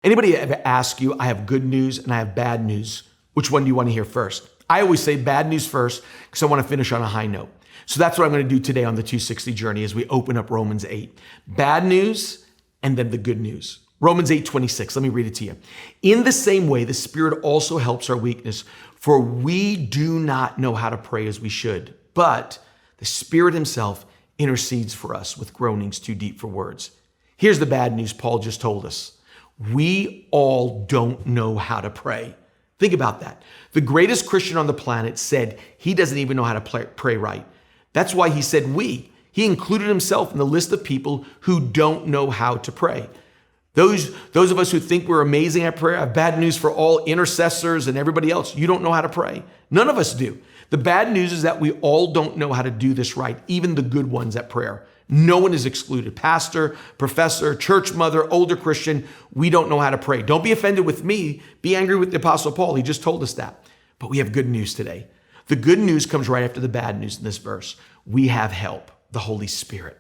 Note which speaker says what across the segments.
Speaker 1: Anybody ever ask you, I have good news and I have bad news. Which one do you want to hear first? I always say bad news first because I want to finish on a high note. So that's what I'm going to do today on the 260 journey as we open up Romans 8. Bad news and then the good news. Romans 8:26, let me read it to you. In the same way, the Spirit also helps our weakness, for we do not know how to pray as we should, but the Spirit himself intercedes for us with groanings too deep for words. Here's the bad news Paul just told us. We all don't know how to pray. Think about that. The greatest Christian on the planet said he doesn't even know how to pray right. That's why he said we. He included himself in the list of people who don't know how to pray. Those of us who think we're amazing at prayer, I have bad news for all intercessors and everybody else. You don't know how to pray. None of us do. The bad news is that we all don't know how to do this right, even the good ones at prayer. No one is excluded. Pastor, professor, church mother, older Christian, we don't know how to pray. Don't be offended with me. Be angry with the Apostle Paul. He just told us that. But we have good news today. The good news comes right after the bad news in this verse. We have help, the Holy Spirit.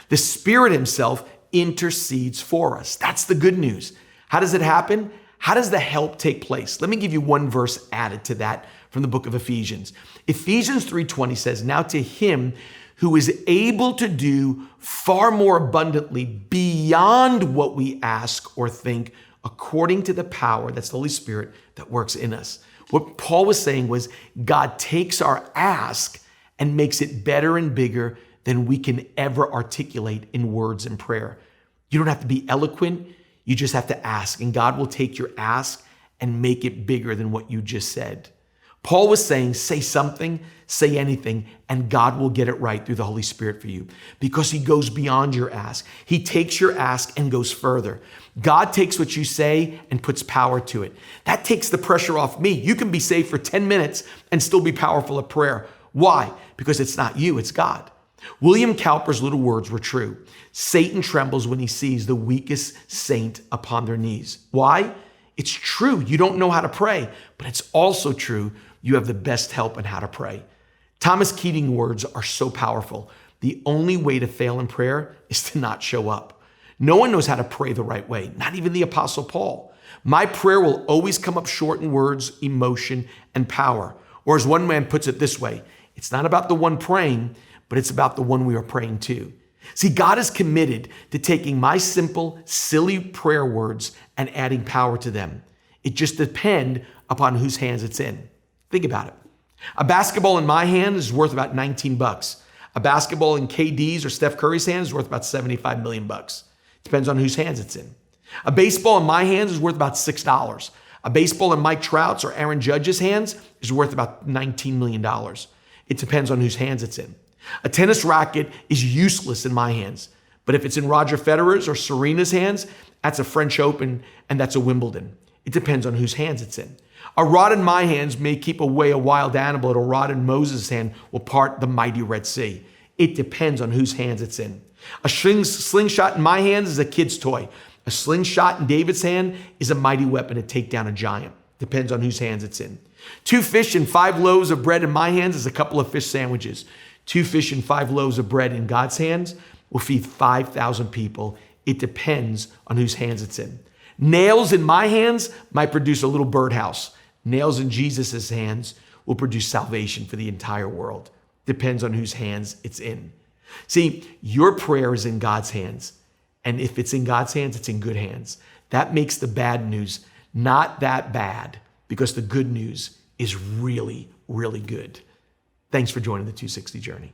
Speaker 1: The Spirit himself intercedes for us. That's the good news. How does it happen? How does the help take place? Let me give you one verse added to that from the book of Ephesians. Ephesians 3:20 says, now to him who is able to do far more abundantly beyond what we ask or think, according to the power, that's the Holy Spirit, that works in us. What Paul was saying was God takes our ask and makes it better and bigger than we can ever articulate in words and prayer. You don't have to be eloquent. You just have to ask, and God will take your ask and make it bigger than what you just said. Paul was saying, say something, say anything, and God will get it right through the Holy Spirit for you because he goes beyond your ask. He takes your ask and goes further. God takes what you say and puts power to it. That takes the pressure off me. You can be saved for 10 minutes and still be powerful at prayer. Why? Because it's not you, it's God. William Cowper's little words were true. Satan trembles when he sees the weakest saint upon their knees. Why? It's true. You don't know how to pray, but it's also true. You have the best help in how to pray. Thomas Keating's words are so powerful. The only way to fail in prayer is to not show up. No one knows how to pray the right way, not even the Apostle Paul. My prayer will always come up short in words, emotion, and power. Or as one man puts it this way, it's not about the one praying, but it's about the one we are praying to. See, God is committed to taking my simple, silly prayer words and adding power to them. It just depends upon whose hands it's in. Think about it. A basketball in my hand is worth about $19. A basketball in KD's or Steph Curry's hands is worth about $75 million. Depends on whose hands it's in. A baseball in my hands is worth about $6. A baseball in Mike Trout's or Aaron Judge's hands is worth about $19 million. It depends on whose hands it's in. A tennis racket is useless in my hands, but if it's in Roger Federer's or Serena's hands, that's a French Open and that's a Wimbledon. It depends on whose hands it's in. A rod in my hands may keep away a wild animal, but a rod in Moses' hand will part the mighty Red Sea. It depends on whose hands it's in. A slingshot in my hands is a kid's toy. A slingshot in David's hand is a mighty weapon to take down a giant. Depends on whose hands it's in. 2 fish and 5 loaves of bread in my hands is a couple of fish sandwiches. 2 fish and 5 loaves of bread in God's hands will feed 5,000 people. It depends on whose hands it's in. Nails in my hands might produce a little birdhouse. Nails in Jesus' hands will produce salvation for the entire world. Depends on whose hands it's in. See, your prayer is in God's hands. And if it's in God's hands, it's in good hands. That makes the bad news not that bad because the good news is really, really good. Thanks for joining the 260 Journey.